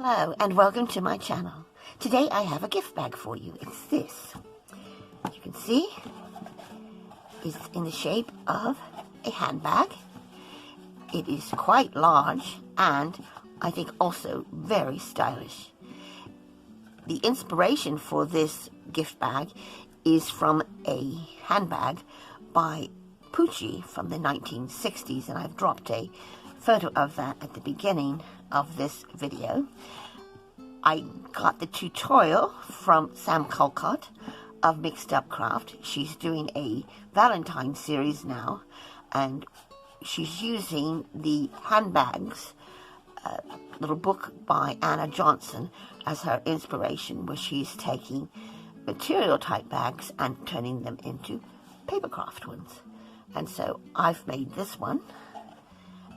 Hello and welcome to my channel. Today I have a gift bag for you. It's this. As you can see, it's in the shape of a handbag. It is quite large and I think also very stylish. The inspiration for this gift bag is from a handbag by Pucci from the 1960s, and I've dropped a photo of that at the beginning of this video. I got the tutorial from Sam Colcott of Mixed Up Craft. She's doing a Valentine series now, and she's using the handbags little book by Anna Johnson as her inspiration, where she's taking material type bags and turning them into papercraft ones. And so I've made this one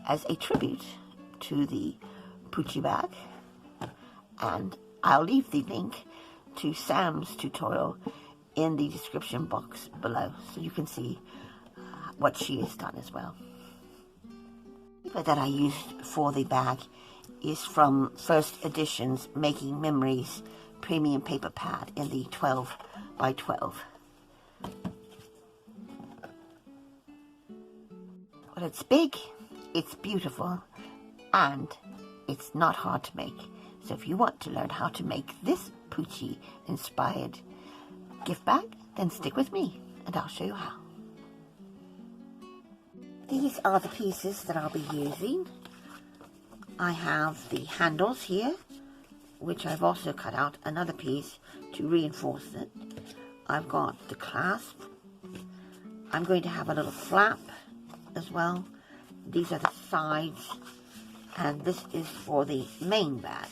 as a tribute to the Pucci bag, and I'll leave the link to Sam's tutorial in the description box below so you can see what she has done as well. The paper that I used for the bag is from First Edition's Making Memories premium paper pad in the 12 by 12. Well, it's big, it's beautiful, and it's not hard to make. So if you want to learn how to make this Pucci inspired gift bag, then stick with me and I'll show you how. These are the pieces that I'll be using. I have the handles here, which I've also cut out another piece to reinforce it. I've got the clasp. I'm going to have a little flap as well. These are the sides, and this is for the main bag.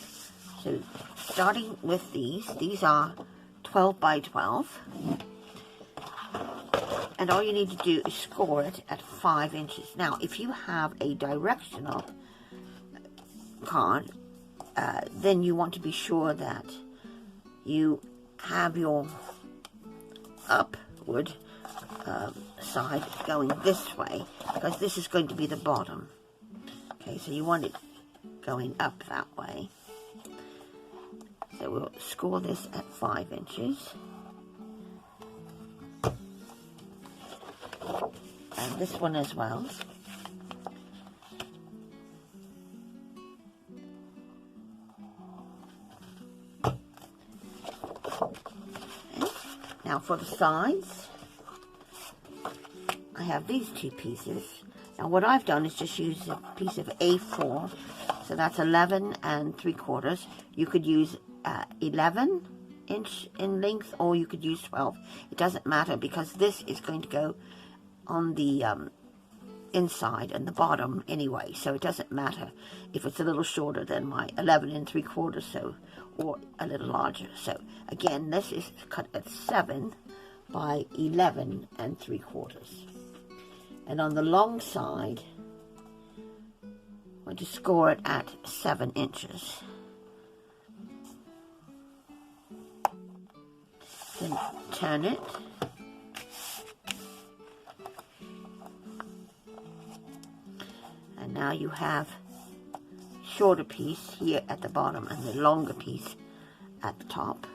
So starting with these are 12 by 12, and all you need to do is score it at 5 inches. Now if you have a directional card, then you want to be sure that you have your upward side going this way, because this is going to be the bottom. Okay, so you want it going up that way. So we'll score this at 5 inches. And this one as well. Now for the sides, I have these two pieces. Now what I've done is just use a piece of A4, so that's 11 3/4. You could use 11 inch in length, or you could use 12. It doesn't matter, because this is going to go on the inside and the bottom anyway, so it doesn't matter if it's a little shorter than my 11 3/4, so, or a little larger. So again, this is cut at 7 by 11 3/4, and on the long side I'm going to score it at 7 inches. Then turn it, and now you have shorter piece here at the bottom and the longer piece at the top.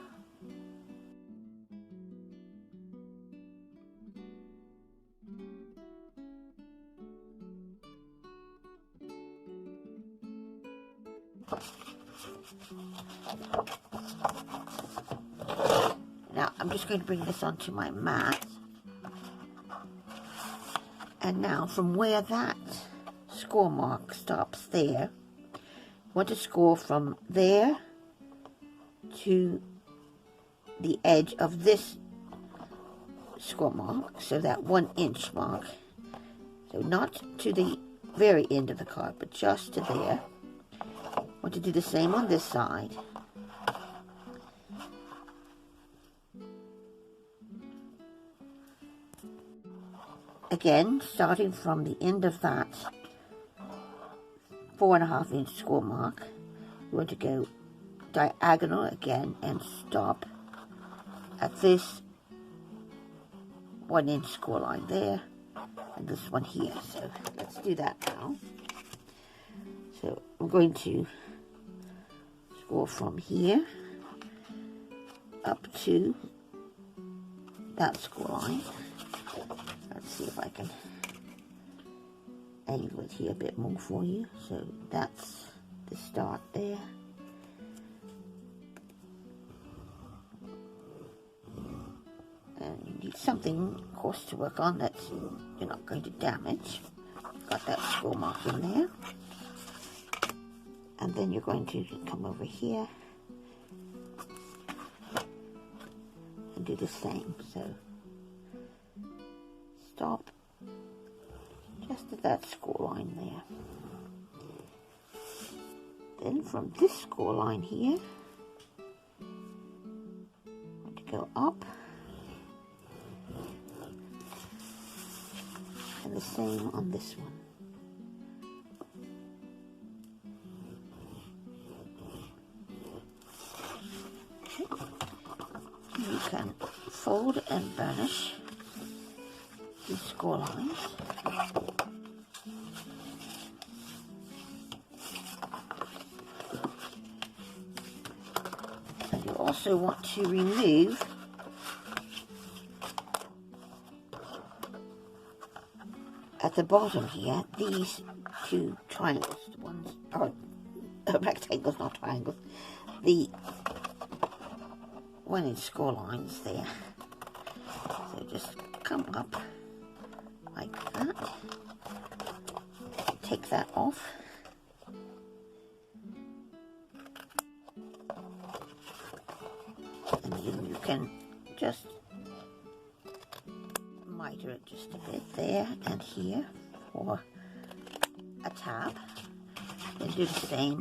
Now I'm just going to bring this onto my mat, and now from where that score mark stops there, I want to score from there to the edge of this score mark, so that 1 inch mark. So not to the very end of the card, but just to there. I want to do the same on this side. Again, starting from the end of that 4.5 inch score mark, you want to go diagonal again and stop at this 1 inch score line there, and this one here. So let's do that now. So I'm going to score from here up to that score line. Let's see if I can angle it here a bit more for you. So that's the start there. And you need something, of course, to work on that you're not going to damage. Got that score mark in there. And then you're going to come over here and do the same. So stop just at that score line there. Then from this score line here, I'm going to go up. And the same on this one. You can fold and burnish these score lines. And you also want to remove at the bottom here these two triangles. The ones are rectangles, not triangles. The 1 inch score lines there. So just come up like that. Take that off. And you can just miter it just a bit there and here for a tab. And do the same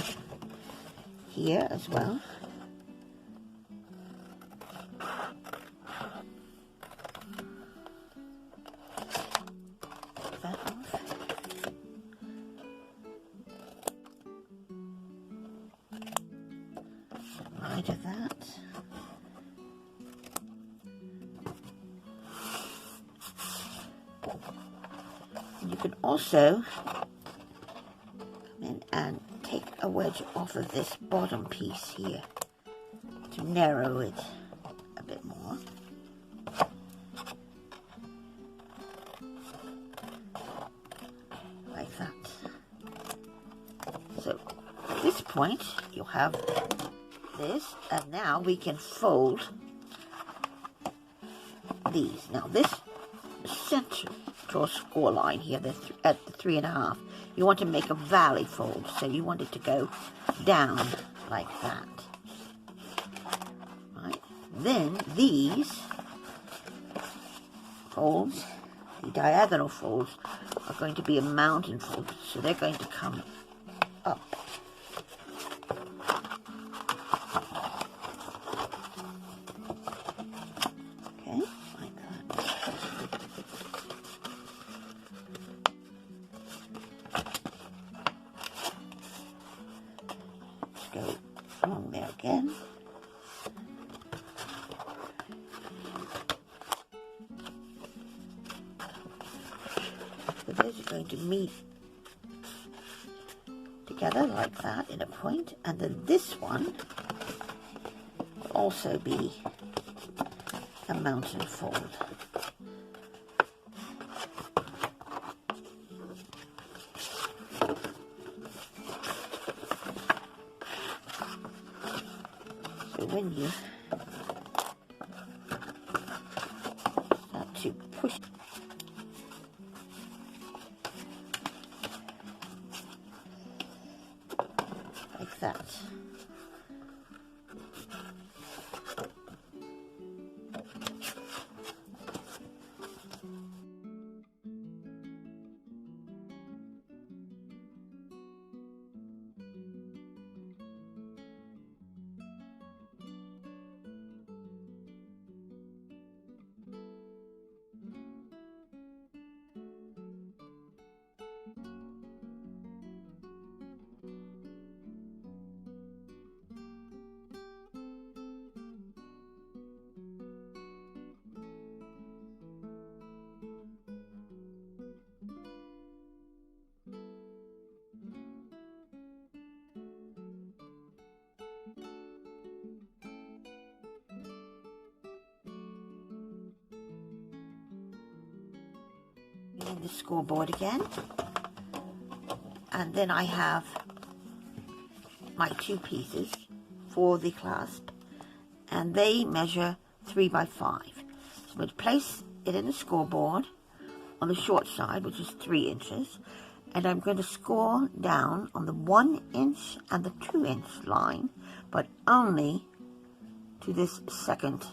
here as well. That off. Miter that. You can also come in and take a wedge off of this bottom piece here to narrow it a bit more. Like that. So at this point you'll have this, and now we can fold these. Now this center score line here at the 3.5, you want to make a valley fold, so you want it to go down like that. Right? Then these folds, the diagonal folds, are going to be a mountain fold, so they're going to come up. Okay, like that. Go along there again. So those are going to meet together like that in a point, and then this one will also be a mountain fold. So when you start to push like that, in the scoreboard again. And then I have my 2 pieces for the clasp, and they measure 3 by 5. So I'm going to place it in the scoreboard on the short side, which is 3 inches, and I'm going to score down on the 1 inch and the 2 inch line, but only to this second,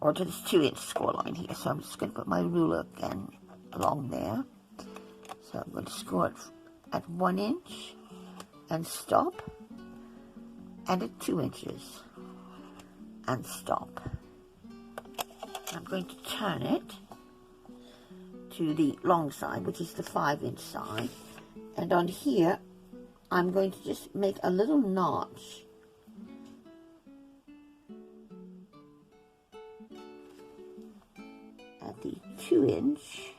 or to this 2 inch score line here. So I'm just going to put my ruler again along there. So I'm going to score it at 1 inch and stop, and at 2 inches and stop. I'm going to turn it to the long side, which is the 5 inch side, and on here I'm going to just make a little notch at the 2 inch.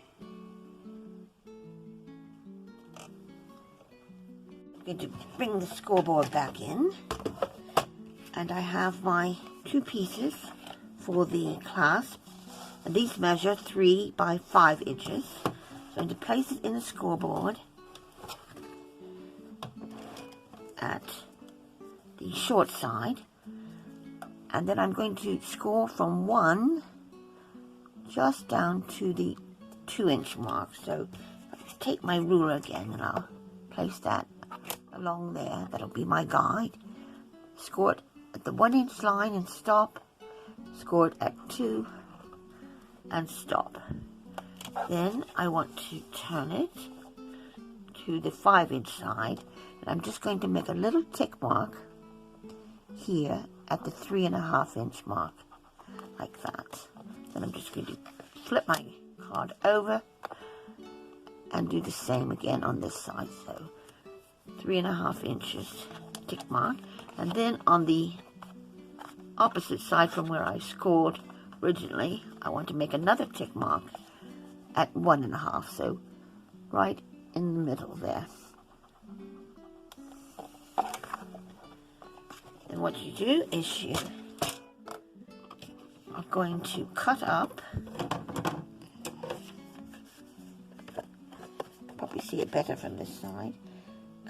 I'm going to bring the scoreboard back in, and I have my 2 pieces for the clasp, and these measure 3 by 5 inches. So I'm going to place it in the scoreboard at the short side, and then I'm going to score from 1 just down to the 2 inch mark. So I'll take my ruler again and I'll place that along there. That'll be my guide. Score it at the 1 inch line and stop. Score it at 2 and stop. Then I want to turn it to the 5 inch side, and I'm just going to make a little tick mark here at the 3.5 inch mark, like that. Then I'm just going to flip my card over and do the same again on this side. So 3.5 inches tick mark, and then on the opposite side from where I scored originally, I want to make another tick mark at 1.5, so right in the middle there. And what you do is you are going to cut up, probably see it better from this side,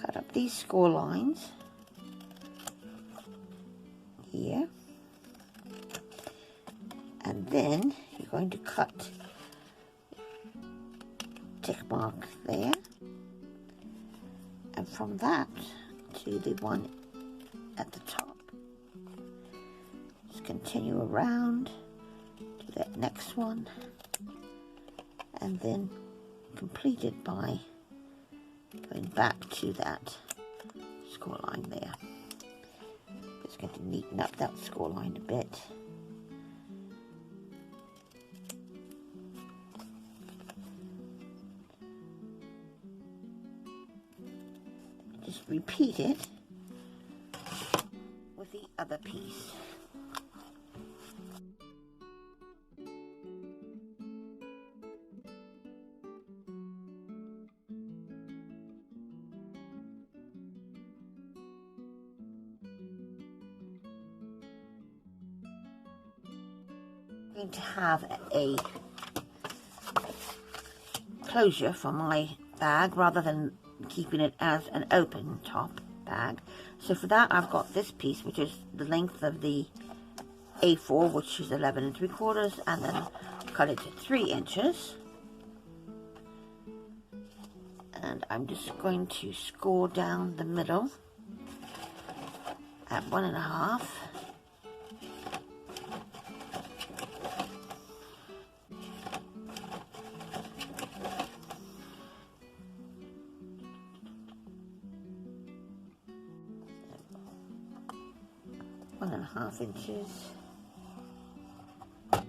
cut up these score lines here, and then you're going to cut tick mark there, and from that to the one at the top, just continue around to that next one, and then complete it by going back to that score line there. Just going to neaten up that score line a bit. Just repeat it with the other piece. I'm going to have a closure for my bag rather than keeping it as an open top bag. So for that, I've got this piece, which is the length of the A4, which is 11 3/4, and then cut it to 3 inches. And I'm just going to score down the middle at 1.5. One and a half inches. And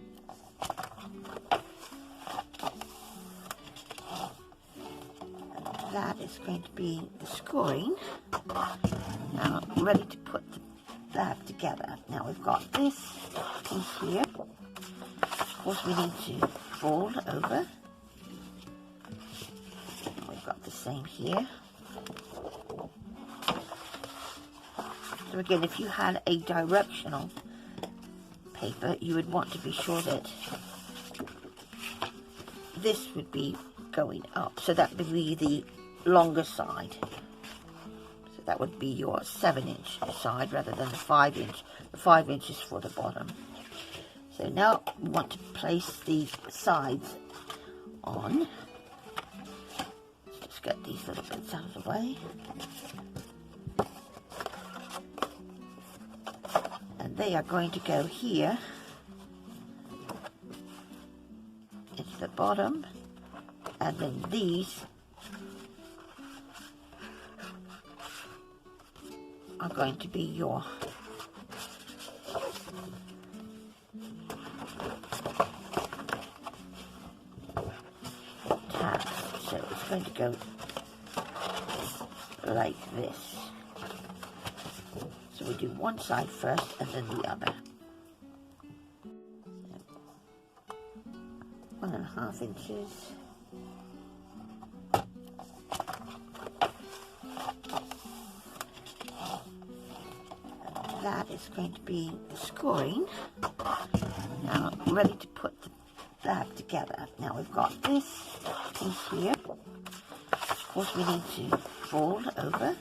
that is going to be the scoring. Now I'm ready to put the bag together. Now we've got this piece here. Of course we need to fold over. And we've got the same here. So again, if you had a directional paper, you would want to be sure that this would be going up, so that would be the longer side. So that would be your 7-inch side rather than the 5-inch. The 5 inches for the bottom. So now we want to place the sides on. Let's just get these little bits out of the way. And they are going to go here into the bottom, and then these are going to be your tabs. So it's going to go like this. So we do one side first and then the other. So 1.5 inches. That is going to be the scoring. Now I'm ready to put the bag together. Now we've got this piece here. Of course we need to fold over.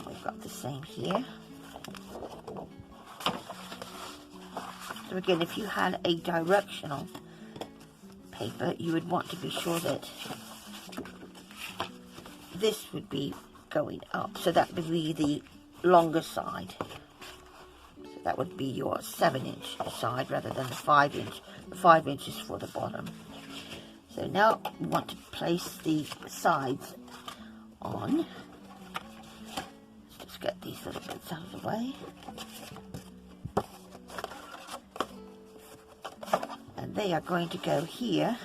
We've got the same here. So again, if you had a directional paper, you would want to be sure that this would be going up. So that would be the longer side. So that would be your 7-inch side rather than the 5-inch. The 5 inches for the bottom. So now we want to place the sides on. Let's just get these little bits out of the way. And they are going to go here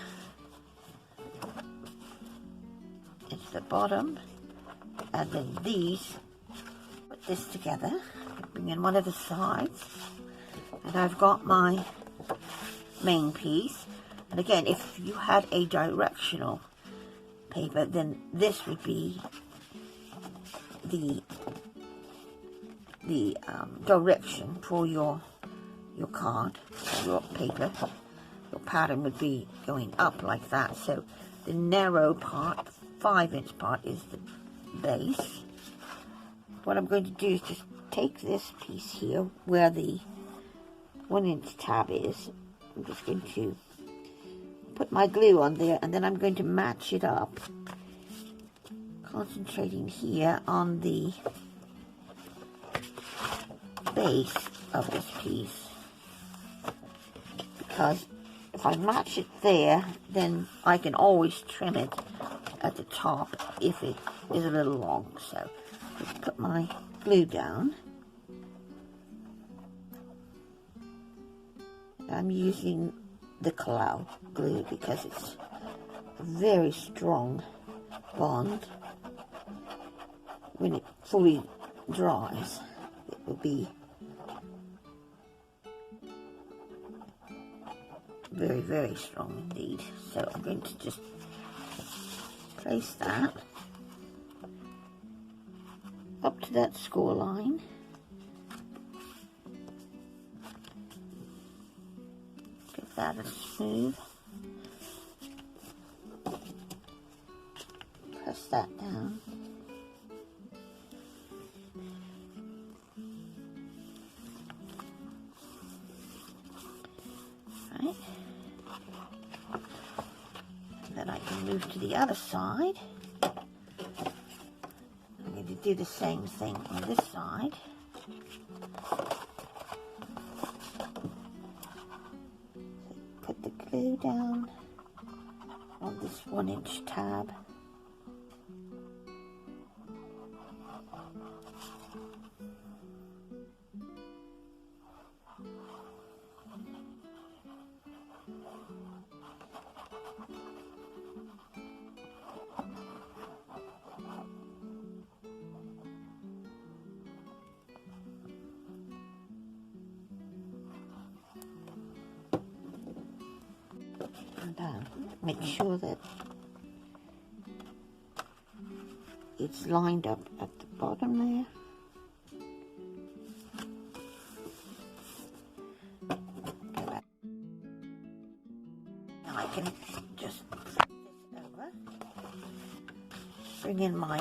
into the bottom, and then these, put this together, bring in one of the sides, and I've got my main piece. And again, if you had a directional paper, then this would be the direction for your card, your paper. Your pattern would be going up like that. So the narrow part, 5-inch part, is the base. What I'm going to do is just take this piece here where the 1-inch tab is. I'm just going to put my glue on there, and then I'm going to match it up, concentrating here on the base of this piece, because if I match it there, then I can always trim it at the top if it is a little long. So just put my glue down. I'm using the Cloud glue because it's a very strong bond. When it fully dries, it will be very, very strong indeed. So I'm going to just place that up to that score line. Give that a smooth. Press that down. Right. And then I can move to the other side. I'm going to do the same thing on this side. Put the glue down on this 1-inch tab. And make sure that it's lined up at the bottom there. bring in my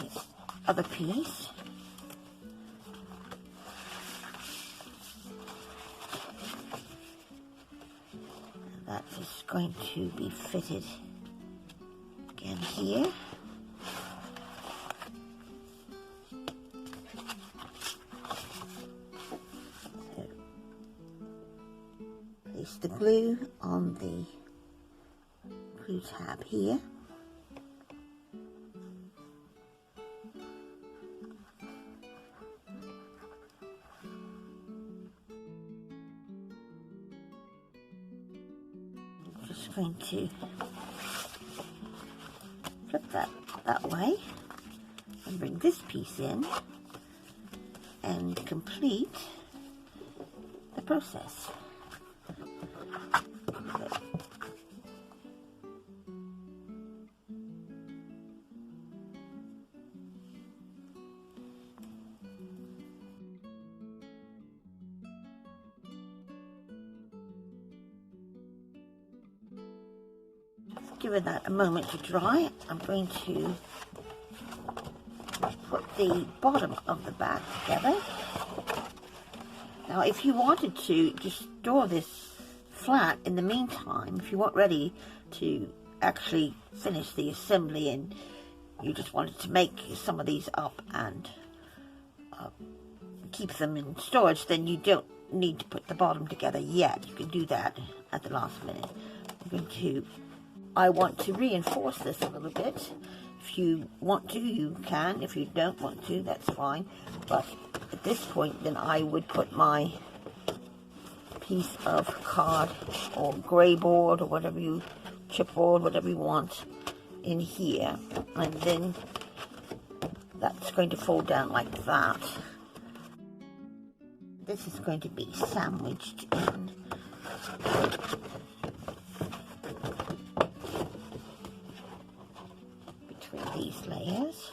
other piece. And that is going to be fitted again here. So, place the glue on the glue tab here. Just going to flip that way and bring this piece in and complete the process. Give that a moment to dry. I'm going to put the bottom of the bag together. Now, if you wanted to just store this flat in the meantime, if you weren't ready to actually finish the assembly and you just wanted to make some of these up and keep them in storage, then you don't need to put the bottom together yet. You can do that at the last minute. I want to reinforce this a little bit. If you want to, you can. If you don't want to, that's fine. But at this point, then I would put my piece of card or gray board or whatever you, chipboard, whatever you want in here. And then that's going to fold down like that. This is going to be sandwiched in these layers.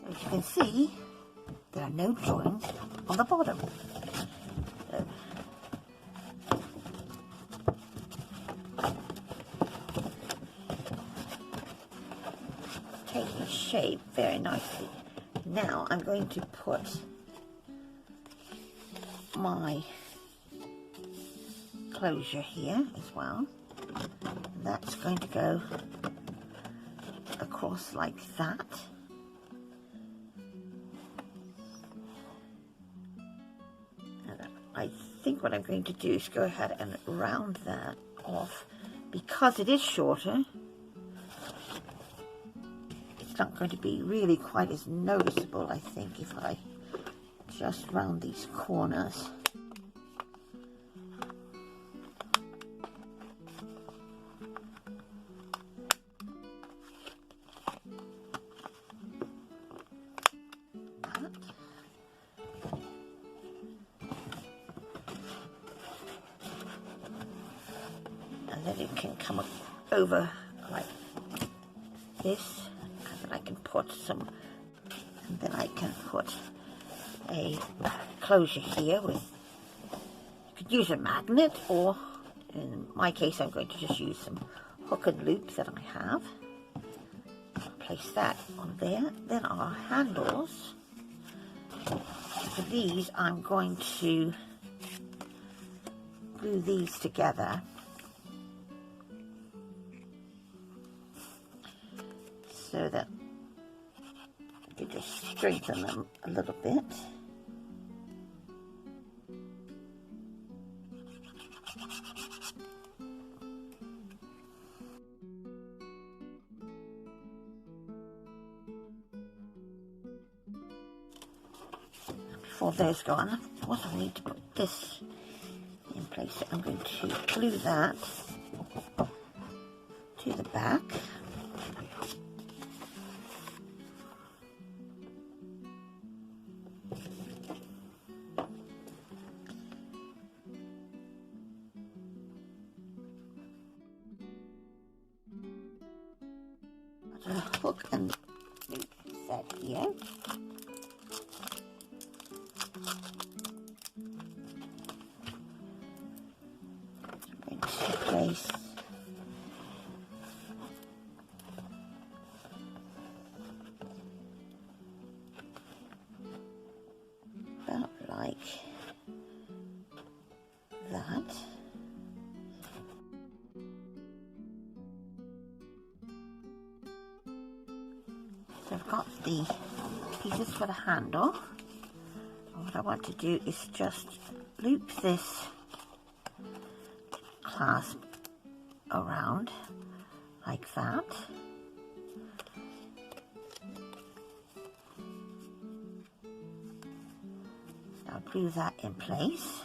As you can see, there are no joins on the bottom. So, taking shape very nicely. Now I'm going to put my closure here as well. And that's going to go across like that. I think what I'm going to do is go ahead and round that off. Because it is shorter, it's not going to be really quite as noticeable, I think, if I just round these corners. And then it can come over like this, and then I can put some, and then I can put a closure here with, you could use a magnet, or in my case I'm going to just use some hook and loops that I have. Place that on there. Then our handles, for these I'm going to glue these together. So that you just straighten them a little bit. Before those go on, of course I need to put this in place. So I'm going to glue that to the back. Got a hook and loop set here. I'm going to place about like that. So I've got the pieces for the handle. And what I want to do is just loop this clasp around like that. I'll glue that in place.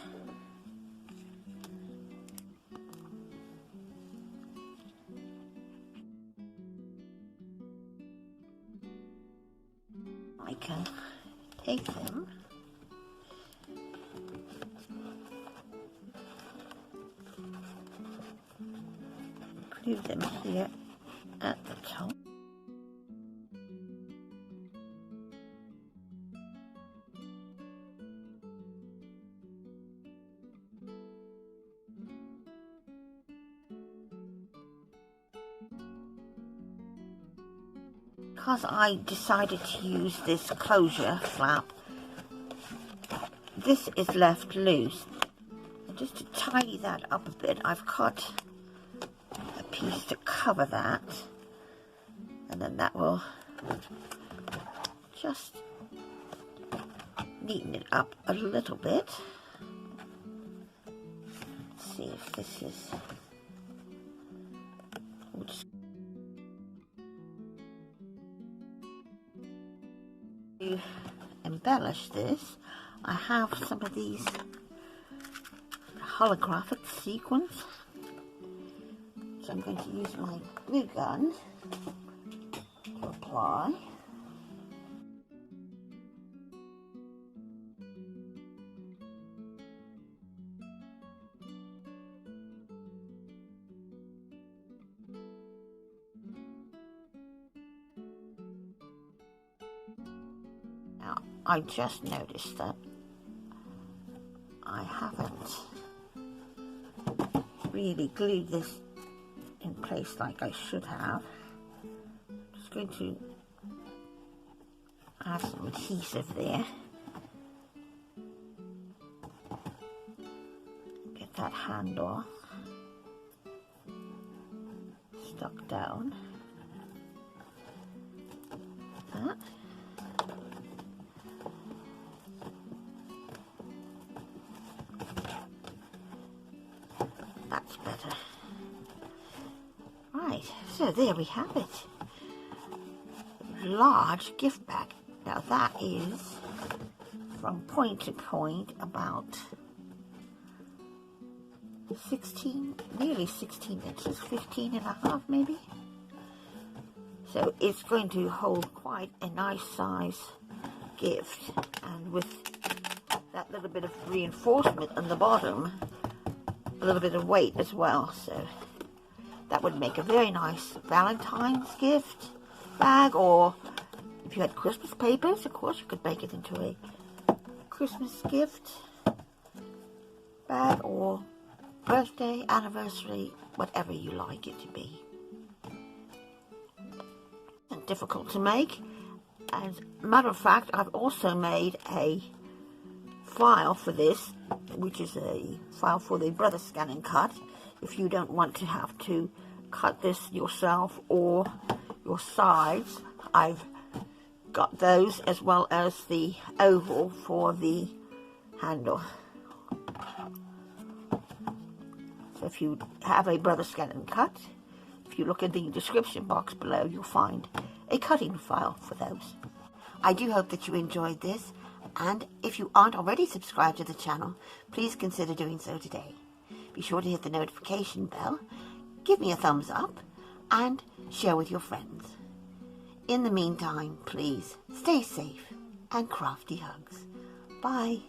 I can take them glue them here at the top. Because I decided to use this closure flap, this is left loose. And just to tidy that up a bit, I've cut a piece to cover that, and then that will just neaten it up a little bit. Let's see if this is... We'll just to embellish this, I have some of these holographic sequins, so I'm going to use my glue gun to apply. Now, I just noticed that I haven't really glued this in place like I should have. Just going to add some adhesive there. Get that handle stuck down. That. That's better. Right, so there we have it. Large gift bag. Now that is from point to point about 16, nearly 16 inches, 15 and a half maybe. So it's going to hold quite a nice size gift, and with that little bit of reinforcement on the bottom, a little bit of weight as well, so that would make a very nice Valentine's gift bag, or if you had Christmas papers, of course you could make it into a Christmas gift bag, or birthday, anniversary, whatever you like it to be. And difficult to make. As a matter of fact, I've also made a file for this, which is a file for the brother scan and cut, if you don't want to have to cut this yourself or your sides. I've got those, as well as the oval for the handle. So if you have a brother scan and cut, if you look in the description box below, you'll find a cutting file for those. I do hope that you enjoyed this, and if you aren't already subscribed to the channel, please consider doing so today. Be sure to hit the notification bell, give me a thumbs up, and share with your friends. In the meantime, please stay safe and crafty hugs. Bye.